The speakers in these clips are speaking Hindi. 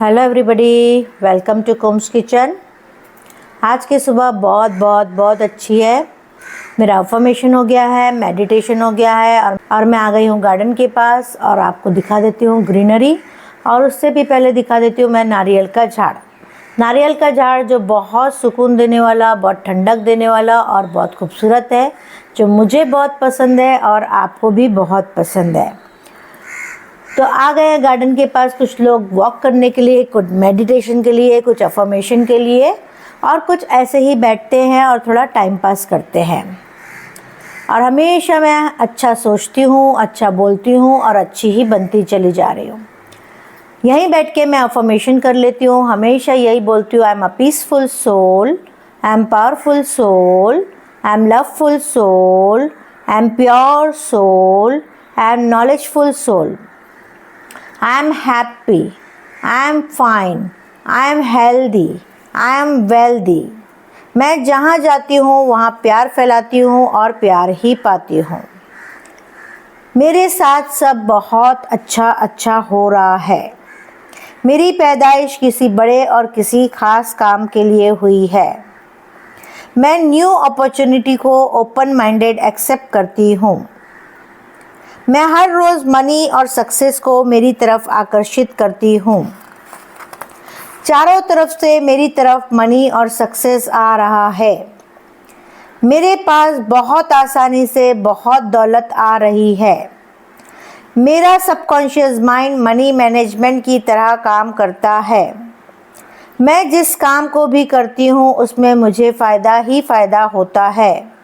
हेलो एवरीबॉडी, वेलकम टू कुम्स किचन। आज की सुबह बहुत अच्छी है। मेरा अफर्मेशन हो गया है, मेडिटेशन हो गया है और मैं आ गई हूँ गार्डन के पास और आपको दिखा देती हूँ ग्रीनरी। और उससे भी पहले दिखा देती हूँ मैं नारियल का झाड़। नारियल का झाड़ जो बहुत सुकून देने वाला, बहुत ठंडक देने वाला और बहुत खूबसूरत है, जो मुझे बहुत पसंद है और आपको भी बहुत पसंद है। तो आ गए हैं गार्डन के पास कुछ लोग वॉक करने के लिए, कुछ मेडिटेशन के लिए, कुछ अफर्मेशन के लिए और कुछ ऐसे ही बैठते हैं और थोड़ा टाइम पास करते हैं। और हमेशा मैं अच्छा सोचती हूँ, अच्छा बोलती हूँ और अच्छी ही बनती चली जा रही हूँ। यहीं बैठ के मैं अफर्मेशन कर लेती हूँ। हमेशा यही बोलती हूँ, I am a peaceful soul, I am powerful soul, I am loveful soul, I am pure soul, I am knowledgeful soul, I am happy, I am fine, I am healthy, I am wealthy। मैं जहाँ जाती हूँ वहाँ प्यार फैलाती हूँ और प्यार ही पाती हूँ। मेरे साथ सब बहुत अच्छा हो रहा है। मेरी पैदाइश किसी बड़े और किसी खास काम के लिए हुई है। मैं न्यू अपॉर्चुनिटी को ओपन माइंडेड एक्सेप्ट करती हूँ। मैं हर रोज़ मनी और सक्सेस को मेरी तरफ आकर्षित करती हूँ। चारों तरफ से मेरी तरफ मनी और सक्सेस आ रहा है। मेरे पास बहुत आसानी से बहुत दौलत आ रही है। मेरा सबकॉन्शियस माइंड मनी मैनेजमेंट की तरह काम करता है। मैं जिस काम को भी करती हूँ उसमें मुझे फ़ायदा ही फ़ायदा होता है।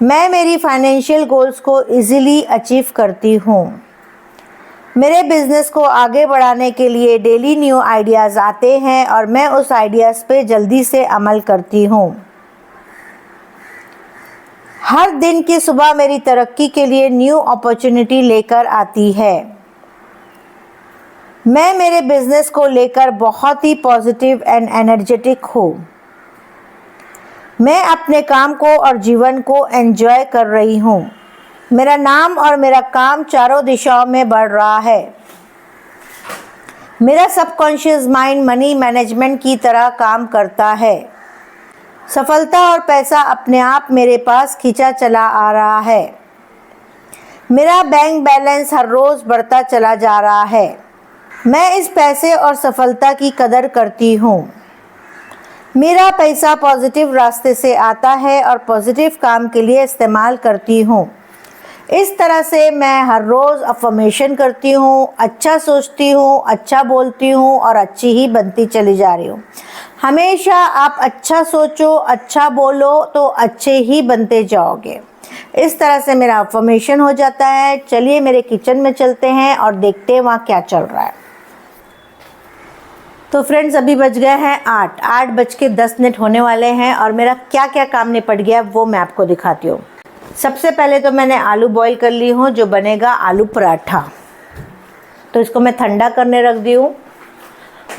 मैं मेरी फाइनेंशियल गोल्स को इजीली अचीव करती हूँ। मेरे बिज़नेस को आगे बढ़ाने के लिए डेली न्यू आइडियाज़ आते हैं और मैं उस आइडियाज़ पे जल्दी से अमल करती हूँ। हर दिन की सुबह मेरी तरक्की के लिए न्यू अपॉर्चुनिटी लेकर आती है। मैं मेरे बिज़नेस को लेकर बहुत ही पॉजिटिव एंड एनर्जेटिक हूँ। मैं अपने काम को और जीवन को एंजॉय कर रही हूँ। मेरा नाम और मेरा काम चारों दिशाओं में बढ़ रहा है। मेरा सबकॉन्शियस माइंड मनी मैनेजमेंट की तरह काम करता है। सफलता और पैसा अपने आप मेरे पास खींचा चला आ रहा है। मेरा बैंक बैलेंस हर रोज़ बढ़ता चला जा रहा है। मैं इस पैसे और सफलता की कदर करती हूँ। मेरा पैसा पॉजिटिव रास्ते से आता है और पॉजिटिव काम के लिए इस्तेमाल करती हूँ। इस तरह से मैं हर रोज़ अफर्मेशन करती हूँ, अच्छा सोचती हूँ, अच्छा बोलती हूँ और अच्छी ही बनती चली जा रही हूँ। हमेशा आप अच्छा सोचो, अच्छा बोलो तो अच्छे ही बनते जाओगे। इस तरह से मेरा अफर्मेशन हो जाता है। चलिए मेरे किचन में चलते हैं और देखते हैं वहाँ क्या चल रहा है। तो फ्रेंड्स, अभी बज गए हैं 8:10 होने वाले हैं और मेरा क्या क्या काम निपट गया वो मैं आपको दिखाती हूँ। सबसे पहले तो मैंने आलू बॉईल कर ली हूँ, जो बनेगा आलू पराठा। तो इसको मैं ठंडा करने रख दी हूँ।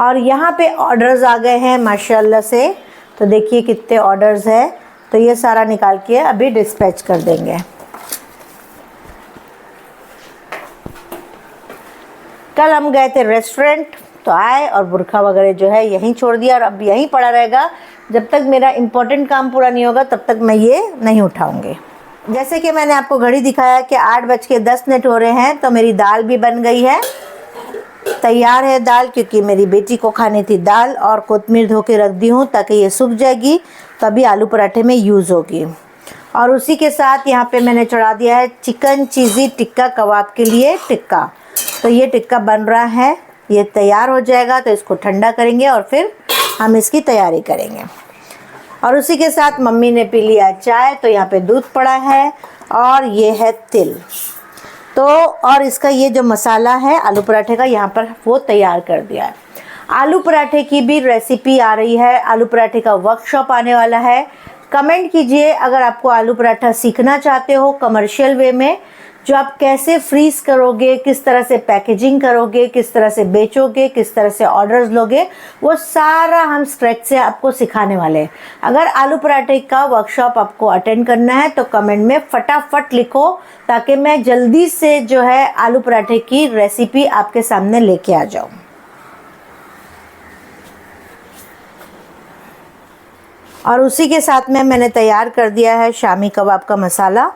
और यहाँ पे ऑर्डर्स आ गए हैं माशाल्लाह से। तो देखिए कितने ऑर्डर्स हैं। तो ये सारा निकाल के अभी डिस्पैच कर देंगे। कल हम गए थे रेस्टोरेंट, तो आए और बुरखा वगैरह जो है यहीं छोड़ दिया और अब यहीं पड़ा रहेगा। जब तक मेरा इम्पोर्टेंट काम पूरा नहीं होगा तब तक मैं ये नहीं उठाऊंगी। जैसे कि मैंने आपको घड़ी दिखाया कि 8:10 हो रहे हैं, तो मेरी दाल भी बन गई है, तैयार है दाल, क्योंकि मेरी बेटी को खानी थी दाल। और कोतमीर धो के रख दी हूँ ताकि ये सूख जाएगी, तभी आलू पराठे में यूज़ होगी। और उसी के साथ यहाँ पे मैंने चढ़ा दिया है चिकन चीज़ी टिक्का कबाब के लिए टिक्का। तो ये टिक्का बन रहा है, ये तैयार हो जाएगा तो इसको ठंडा करेंगे और फिर हम इसकी तैयारी करेंगे। और उसी के साथ मम्मी ने पी लिया चाय। तो यहाँ पे दूध पड़ा है और ये है तिल। तो और इसका ये जो मसाला है आलू पराठे का, यहाँ पर वो तैयार कर दिया है। आलू पराठे की भी रेसिपी आ रही है, आलू पराठे का वर्कशॉप आने वाला है। कमेंट कीजिए अगर आपको आलू पराठा सीखना चाहते हो कमर्शियल वे में, जो आप कैसे फ्रीज करोगे, किस तरह से पैकेजिंग करोगे, किस तरह से बेचोगे, किस तरह से ऑर्डर्स लोगे, वो सारा हम स्क्रैच से आपको सिखाने वाले हैं। अगर आलू पराठे का वर्कशॉप आपको अटेंड करना है तो कमेंट में फटाफट लिखो, ताकि मैं जल्दी से जो है आलू पराठे की रेसिपी आपके सामने लेके आ जाऊँ। और उसी के साथ में मैंने तैयार कर दिया है शामी कबाब का मसाला,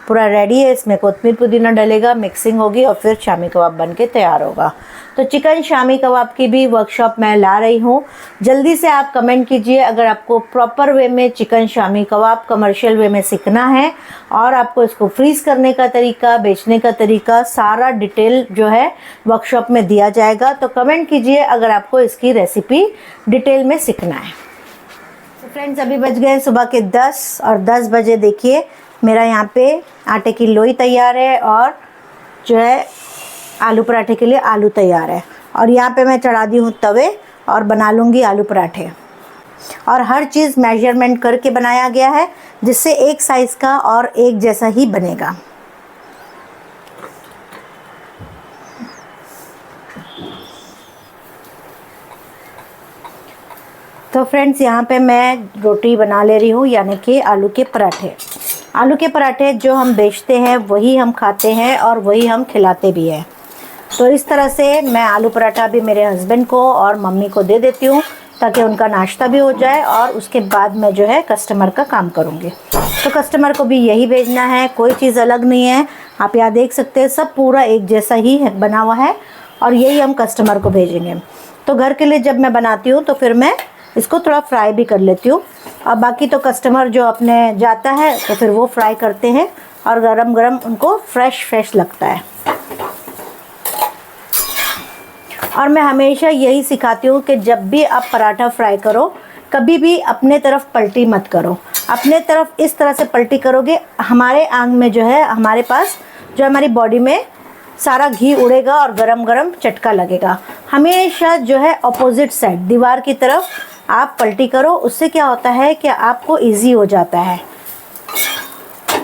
पूरा रेडी है। इसमें कोतमीर पुदीना डलेगा, मिक्सिंग होगी और फिर शामी कबाब बन के तैयार होगा। तो चिकन शामी कबाब की भी वर्कशॉप मैं ला रही हूँ। जल्दी से आप कमेंट कीजिए अगर आपको प्रॉपर वे में चिकन शामी कबाब कमर्शियल वे में सीखना है और आपको इसको फ्रीज करने का तरीका, बेचने का तरीका, सारा डिटेल जो है वर्कशॉप में दिया जाएगा। तो कमेंट कीजिए अगर आपको इसकी रेसिपी डिटेल में सीखना है। तो फ्रेंड्स, अभी बज गए सुबह के 10 और 10 बजे देखिए मेरा यहाँ पे आटे की लोई तैयार है और जो है आलू पराठे के लिए आलू तैयार है। और यहाँ पे मैं चढ़ा दी हूँ तवे और बना लूँगी आलू पराठे। और हर चीज़ मेजरमेंट करके बनाया गया है जिससे एक साइज़ का और एक जैसा ही बनेगा। तो फ्रेंड्स, यहाँ पे मैं रोटी बना ले रही हूँ, यानी कि आलू के पराठे। आलू के पराठे जो हम बेचते हैं वही हम खाते हैं और वही हम खिलाते भी हैं। तो इस तरह से मैं आलू पराठा भी मेरे हस्बैंड को और मम्मी को दे देती हूँ ताकि उनका नाश्ता भी हो जाए और उसके बाद मैं जो है कस्टमर का काम करूँगी। तो कस्टमर को भी यही भेजना है, कोई चीज़ अलग नहीं है। आप यहाँ देख सकते हैं सब पूरा एक जैसा ही है बना हुआ है और यही हम कस्टमर को भेजेंगे। तो घर के लिए जब मैं बनाती हूँ तो फिर मैं इसको थोड़ा फ्राई भी कर लेती हूँ और बाकी तो कस्टमर जो अपने जाता है तो फिर वो फ्राई करते हैं और गरम गरम उनको फ्रेश लगता है। और मैं हमेशा यही सिखाती हूँ कि जब भी आप पराठा फ्राई करो कभी भी अपने तरफ पलटी मत करो। अपने तरफ इस तरह से पलटी करोगे हमारे आंग में जो है, हमारे पास जो हमारी बॉडी में सारा घी उड़ेगा और गरम गरम चटका लगेगा। हमेशा जो है अपोजिट साइड दीवार की तरफ आप पलटी करो, उससे क्या होता है कि आपको इजी हो जाता है।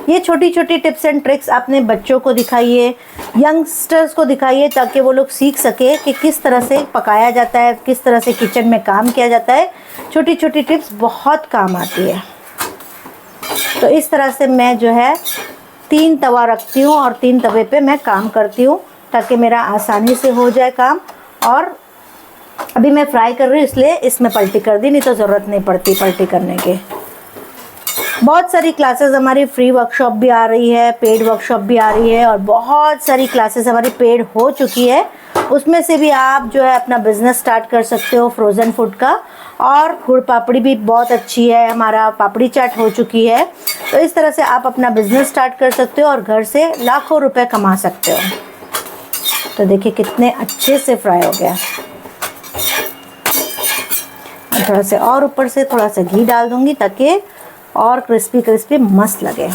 ये छोटी छोटी टिप्स एंड ट्रिक्स अपने बच्चों को दिखाइए, यंगस्टर्स को दिखाइए ताकि वो लोग सीख सके कि किस तरह से पकाया जाता है, किस तरह से किचन में काम किया जाता है। छोटी छोटी टिप्स बहुत काम आती है। तो इस तरह से मैं जो है 3 तवा रखती हूँ और 3 तवे पे मैं काम करती हूँ ताकि मेरा आसानी से हो जाए काम। और अभी मैं फ्राई कर रही हूँ इसलिए इसमें पलटी कर दी, नहीं तो ज़रूरत नहीं पड़ती पलटी करने के। बहुत सारी क्लासेस हमारी फ्री वर्कशॉप भी आ रही है, पेड वर्कशॉप भी आ रही है और बहुत सारी क्लासेस हमारी पेड हो चुकी है। उसमें से भी आप जो है अपना बिज़नेस स्टार्ट कर सकते हो फ्रोज़न फूड का। और गुड़ पापड़ी भी बहुत अच्छी है, हमारा पापड़ी चाट हो चुकी है। तो इस तरह से आप अपना बिज़नेस स्टार्ट कर सकते हो और घर से लाखों रुपए कमा सकते हो। तो देखिए कितने अच्छे से फ्राई हो गया। थोड़ा से और ऊपर से थोड़ा सा घी डाल दूंगी ताकि और क्रिस्पी क्रिस्पी मस्त लगे।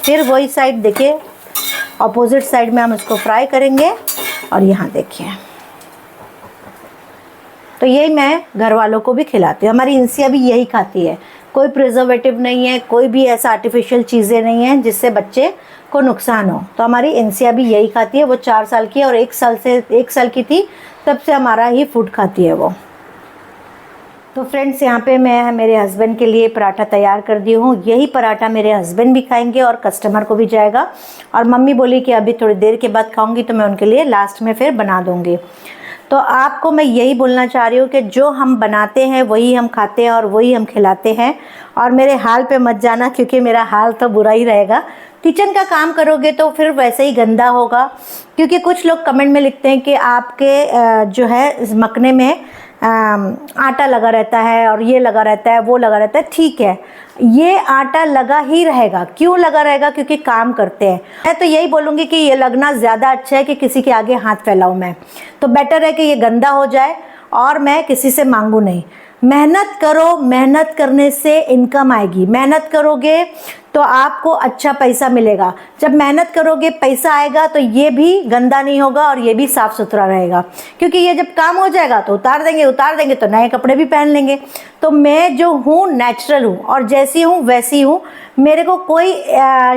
फिर वही साइड देखिए अपोजिट साइड में हम इसको फ्राई करेंगे। और यहाँ देखिए, तो यही मैं घर वालों को भी खिलाती हूँ। हमारी इंसिया भी यही खाती है, कोई प्रिजर्वेटिव नहीं है, कोई भी ऐसा आर्टिफिशियल चीज़ें नहीं हैं जिससे बच्चे को नुकसान हो। तो हमारी इंसिया भी यही खाती है। वो 4 साल की है और 1 साल की थी तब से हमारा ही फूड खाती है वो। तो फ्रेंड्स, यहाँ पे मैं मेरे हस्बैंड के लिए पराठा तैयार कर दी हूँ। यही पराठा मेरे हस्बैंड भी खाएंगे और कस्टमर को भी जाएगा। और मम्मी बोली कि अभी थोड़ी देर के बाद खाऊंगी तो मैं उनके लिए लास्ट में फिर बना दूँगी। तो आपको मैं यही बोलना चाह रही हूँ कि जो हम बनाते हैं वही हम खाते हैं और वही हम खिलाते हैं। और मेरे हाल पे मत जाना क्योंकि मेरा हाल तो बुरा ही रहेगा। किचन का काम करोगे तो फिर वैसे ही गंदा होगा। क्योंकि कुछ लोग कमेंट में लिखते हैं कि आपके जो है इस मकने में आटा लगा रहता है और ये लगा रहता है वो लगा रहता है। ठीक है, ये आटा लगा ही रहेगा। क्यों लगा रहेगा? क्योंकि काम करते हैं। मैं तो यही बोलूँगी कि ये लगना ज़्यादा अच्छा है कि किसी के आगे हाथ फैलाऊँ मैं। तो बेटर है कि ये गंदा हो जाए और मैं किसी से मांगूँ नहीं। मेहनत करो, मेहनत करने से इनकम आएगी। मेहनत करोगे तो आपको अच्छा पैसा मिलेगा। जब मेहनत करोगे पैसा आएगा तो ये भी गंदा नहीं होगा और ये भी साफ़ सुथरा रहेगा। क्योंकि ये जब काम हो जाएगा तो उतार देंगे तो नए कपड़े भी पहन लेंगे। तो मैं जो हूँ नेचुरल हूँ और जैसी हूँ वैसी हूँ। मेरे को कोई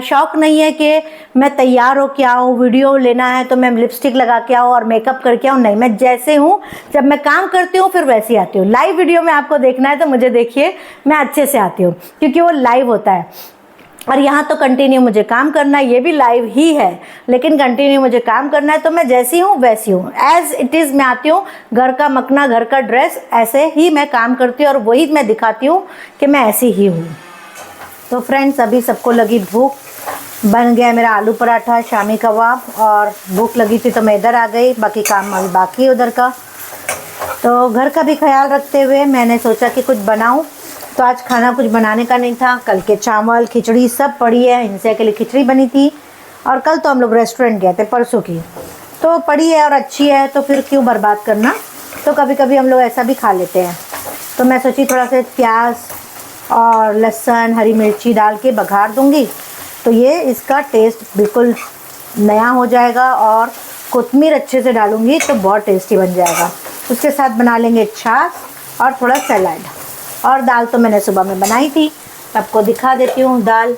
शौक़ नहीं है कि मैं तैयार हो के आऊँ, वीडियो लेना है तो मैं लिपस्टिक लगा के आऊँ और मेकअप करके आऊँ। नहीं, मैं जैसे हूँ, जब मैं काम करती हूँ फिर वैसी आती हूँ। लाइव वीडियो में आपको देखना है तो मुझे देखिए, मैं अच्छे से आती हूँ क्योंकि वो लाइव होता है। और यहाँ तो कंटिन्यू मुझे काम करना है, ये भी लाइव ही है लेकिन कंटिन्यू मुझे काम करना है। तो मैं जैसी हूँ वैसी हूँ, एज इट इज़ मैं आती हूँ, घर का मखना, घर का ड्रेस, ऐसे ही मैं काम करती हूँ और वही मैं दिखाती हूँ कि मैं ऐसी ही हूँ। तो फ्रेंड्स, अभी सबको लगी भूख, बन गया मेरा आलू पराठा, शामी कबाब, और भूख लगी थी तो मैं इधर आ गई, बाकी काम अभी बाकी है उधर का। तो घर का भी ख्याल रखते हुए मैंने सोचा कि कुछ बनाऊं। तो आज खाना कुछ बनाने का नहीं था, कल के चावल खिचड़ी सब पड़ी है, हिंसे के लिए खिचड़ी बनी थी, और कल तो हम लोग रेस्टोरेंट गए थे, परसों की, तो पड़ी है और अच्छी है, तो फिर क्यों बर्बाद करना। तो कभी कभी हम लोग ऐसा भी खा लेते हैं। तो मैं सोची थोड़ा सा प्याज और लहसुन, हरी मिर्ची डाल के बघार दूँगी, तो ये इसका टेस्ट बिल्कुल नया हो जाएगा, और कोतमीर अच्छे से डालूँगी तो बहुत टेस्टी बन जाएगा। उसके साथ बना लेंगे छाछ और थोड़ा सलाद। और दाल तो मैंने सुबह में बनाई थी, आपको दिखा देती हूँ दाल।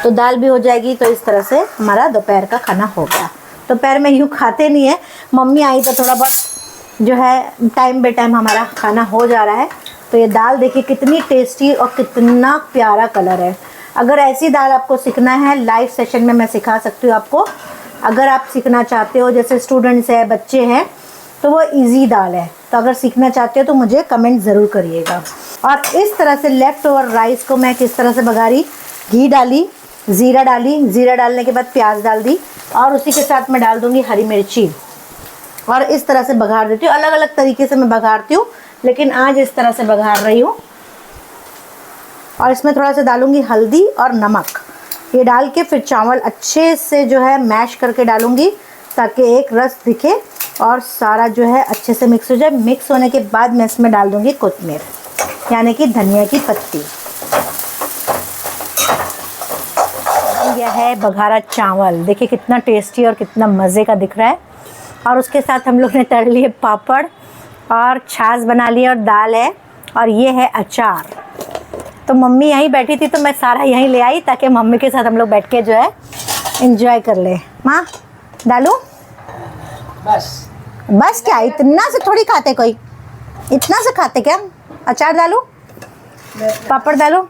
तो दाल भी हो जाएगी। तो इस तरह से हमारा दोपहर का खाना हो गया। दोपहर में यूँ खाते नहीं है, मम्मी आई तो थोड़ा बहुत जो है टाइम बे टाइम हमारा खाना हो जा रहा है। तो ये दाल देखिए कितनी टेस्टी और कितना प्यारा कलर है। अगर ऐसी दाल आपको सीखना है, लाइव सेशन में मैं सिखा सकती हूँ आपको। अगर आप सीखना चाहते हो, जैसे स्टूडेंट्स हैं, बच्चे हैं, तो वो इजी दाल है। तो अगर सीखना चाहते हो तो मुझे कमेंट ज़रूर करिएगा। और इस तरह से लेफ़्ट ओवर राइस को मैं किस तरह से बघारी, घी डाली, ज़ीरा डाली, ज़ीरा डालने के बाद प्याज डाल दी, और उसी के साथ मैं डाल दूँगी हरी मिर्ची, और इस तरह से बघार देती हूँ। अलग अलग तरीके से मैं बघारती हूँ, लेकिन आज इस तरह से बघार रही हूँ। और इसमें थोड़ा सा डालूँगी हल्दी और नमक, ये डाल के फिर चावल अच्छे से जो है मैश करके डालूँगी, ताकि एक रस दिखे और सारा जो है अच्छे से मिक्स हो जाए। मिक्स होने के बाद मैं इसमें डाल दूँगी कोतमीर, यानी कि धनिया की पत्ती। यह है बघारा चावल, देखिए कितना टेस्टी और कितना मज़े का दिख रहा है। और उसके साथ हम लोग ने तल लिए पापड़ और छाछ बना ली, और दाल है, और ये है अचार। तो मम्मी यहीं बैठी थी तो मैं सारा यहीं ले आई, ताकि मम्मी के साथ हम लोग बैठ के जो है एंजॉय कर ले। माँ डालूं? बस क्या, इतना से थोड़ी खाते कोई, इतना से खाते क्या? अचार डालूं, पापड़ डालूं?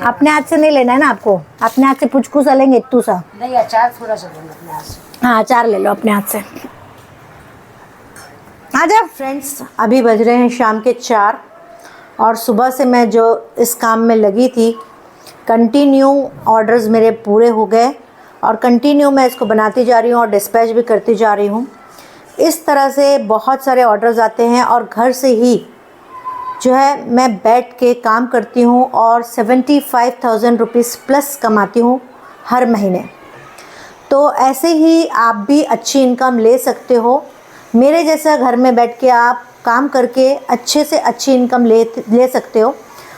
अपने हाथ से नहीं लेना है ना आपको, अपने हाथ से पुचकू सा लेंगे, इतू सा नहीं, अचार थोड़ा सा लो अपने हाथ से। हाँ, अचार ले लो अपने हाथ से। आ जाओ फ्रेंड्स, अभी बज रहे हैं शाम के 4, और सुबह से मैं जो इस काम में लगी थी, कंटिन्यू ऑर्डर्स मेरे पूरे हो गए, और कंटिन्यू मैं इसको बनाती जा रही हूँ और डिस्पैच भी करती जा रही हूँ। इस तरह से बहुत सारे ऑर्डर्स आते हैं, और घर से ही जो है मैं बैठ के काम करती हूँ, और 75,000 रुपीज़ प्लस कमाती हूँ हर महीने। तो ऐसे ही आप भी अच्छी इनकम ले सकते हो। मेरे जैसा घर में बैठ के आप काम करके अच्छे से अच्छी इनकम ले सकते हो,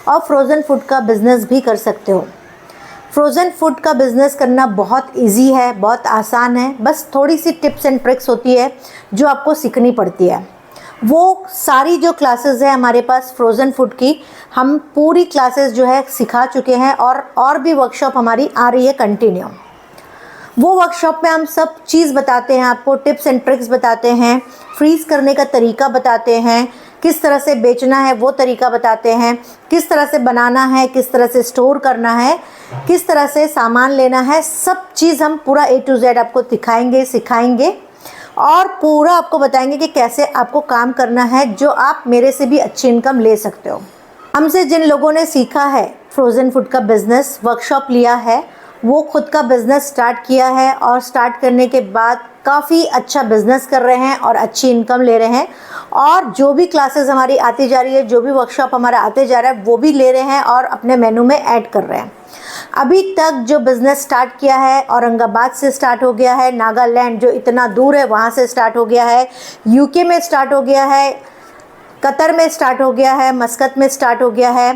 और फ्रोज़न फूड का बिज़नेस भी कर सकते हो। फ्रोज़न फूड का बिज़नेस करना बहुत इजी है, बहुत आसान है, बस थोड़ी सी टिप्स एंड ट्रिक्स होती है जो आपको सीखनी पड़ती है। वो सारी जो क्लासेस है हमारे पास फ्रोज़न फूड की, हम पूरी क्लासेस जो है सिखा चुके हैं, और भी वर्कशॉप हमारी आ रही है कंटिन्यू। वो वर्कशॉप में हम सब चीज़ बताते हैं आपको, टिप्स एंड ट्रिक्स बताते हैं, फ्रीज़ करने का तरीका बताते हैं, किस तरह से बेचना है वो तरीका बताते हैं, किस तरह से बनाना है, किस तरह से स्टोर करना है, किस तरह से सामान लेना है, सब चीज़ हम पूरा A to Z आपको दिखाएंगे, सिखाएंगे, और पूरा आपको बताएंगे कि कैसे आपको काम करना है, जो आप मेरे से भी अच्छी इनकम ले सकते हो। हमसे जिन लोगों ने सीखा है फ्रोज़न फूड का बिज़नेस, वर्कशॉप लिया है, वो खुद का बिज़नेस स्टार्ट किया है, और स्टार्ट करने के बाद काफ़ी अच्छा बिज़नेस कर रहे हैं और अच्छी इनकम ले रहे हैं। और जो भी क्लासेस हमारी आती जा रही है, जो भी वर्कशॉप हमारा आते जा रहा है, वो भी ले रहे हैं और अपने मेनू में ऐड कर रहे हैं। अभी तक जो बिज़नेस स्टार्ट किया है, औरंगाबाद से स्टार्ट हो गया है, नागालैंड जो इतना दूर है वहाँ से स्टार्ट हो गया है, यूके में स्टार्ट हो गया है, कतर में स्टार्ट हो गया है, मस्कत में स्टार्ट हो गया है,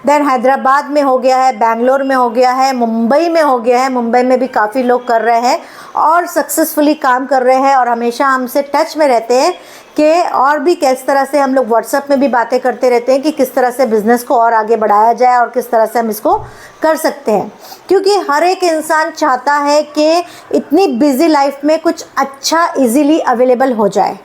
देन हैदराबाद में हो गया है, बेंगलोर में हो गया है, मुंबई में हो गया है। मुंबई में भी काफ़ी लोग कर रहे हैं और सक्सेसफुली काम कर रहे हैं, और हमेशा हमसे टच में रहते हैं कि और भी किस तरह से हम लोग व्हाट्सएप में भी बातें करते रहते हैं कि किस तरह से बिज़नेस को और आगे बढ़ाया जाए और किस तरह से हम इसको कर सकते हैं। क्योंकि हर एक इंसान चाहता है कि इतनी बिज़ी लाइफ में कुछ अच्छा इजीली अवेलेबल हो जाए।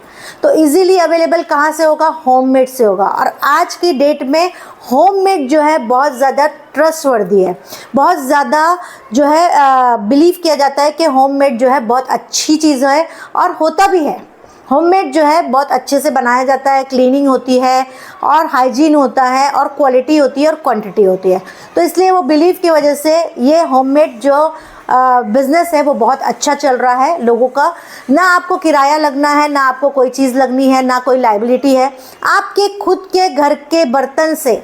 तो इजीली अवेलेबल कहाँ से होगा? होममेड से होगा। और आज की डेट में होममेड जो है बहुत ज़्यादा ट्रस्टवर्दी है, बहुत ज़्यादा जो है बिलीव किया जाता है कि होममेड जो है बहुत अच्छी चीज़ है, और होता भी है। होममेड जो है बहुत अच्छे से बनाया जाता है, क्लीनिंग होती है और हाइजीन होता है और क्वालिटी होती है और क्वांटिटी होती है। तो इसलिए वो बिलीव की वजह से ये होममेड जो बिज़नेस है वो बहुत अच्छा चल रहा है लोगों का। ना आपको किराया लगना है, ना आपको कोई चीज़ लगनी है, ना कोई लायबिलिटी है। आपके खुद के घर के बर्तन से,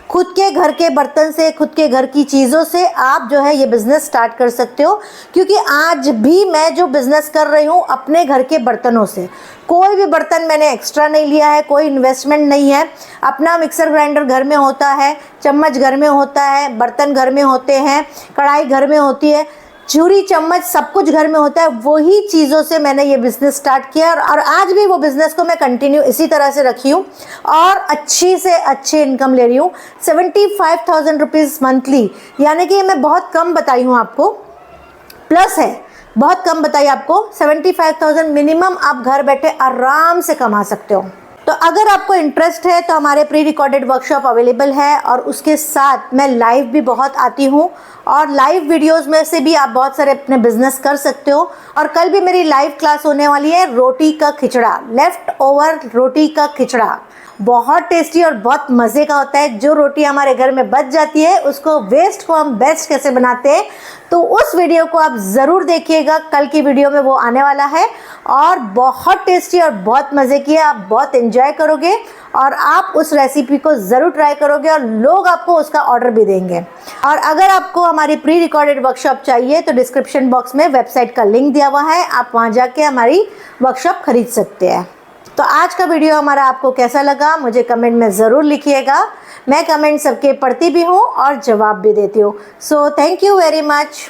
खुद के घर के बर्तन से, खुद के घर की चीज़ों से आप जो है ये बिज़नेस स्टार्ट कर सकते हो। क्योंकि आज भी मैं जो बिज़नेस कर रही हूँ अपने घर के बर्तनों से, कोई भी बर्तन मैंने एक्स्ट्रा नहीं लिया है, कोई इन्वेस्टमेंट नहीं है। अपना मिक्सर ग्राइंडर घर में होता है, चम्मच घर में होता है, बर्तन घर में होते हैं, कढ़ाई घर में होती है, छुरी चम्मच सब कुछ घर में होता है। वही चीज़ों से मैंने ये बिज़नेस स्टार्ट किया और आज भी वो बिज़नेस को मैं कंटिन्यू इसी तरह से रखी हूँ और अच्छी से अच्छी इनकम ले रही हूँ। 75,000 रुपीज़ मंथली, यानी कि मैं बहुत कम बताई हूँ आपको, प्लस है, बहुत कम बताई आपको। 75,000 मिनिमम आप घर बैठे आराम से कमा सकते हो। तो अगर आपको इंटरेस्ट है तो हमारे प्री रिकॉर्डेड वर्कशॉप अवेलेबल है, और उसके साथ मैं लाइव भी बहुत आती हूँ, और लाइव वीडियोस में से भी आप बहुत सारे अपने बिजनेस कर सकते हो। और कल भी मेरी लाइव क्लास होने वाली है, रोटी का खिचड़ा, लेफ्ट ओवर रोटी का खिचड़ा। बहुत टेस्टी और बहुत मज़े का होता है। जो रोटी हमारे घर में बच जाती है उसको वेस्ट को हम बेस्ट कैसे बनाते हैं, तो उस वीडियो को आप ज़रूर देखिएगा। कल की वीडियो में वो आने वाला है और बहुत टेस्टी और बहुत मज़े की है। आप बहुत एंजॉय करोगे और आप उस रेसिपी को ज़रूर ट्राई करोगे और लोग आपको उसका ऑर्डर भी देंगे। और अगर आपको हमारी प्री रिकॉर्डेड वर्कशॉप चाहिए तो डिस्क्रिप्शन बॉक्स में वेबसाइट का लिंक दिया हुआ है, आप वहाँ जाके हमारी वर्कशॉप खरीद सकते हैं। तो आज का वीडियो हमारा आपको कैसा लगा मुझे कमेंट में ज़रूर लिखिएगा। मैं कमेंट सबके पढ़ती भी हूँ और जवाब भी देती हूँ। So thank you very much.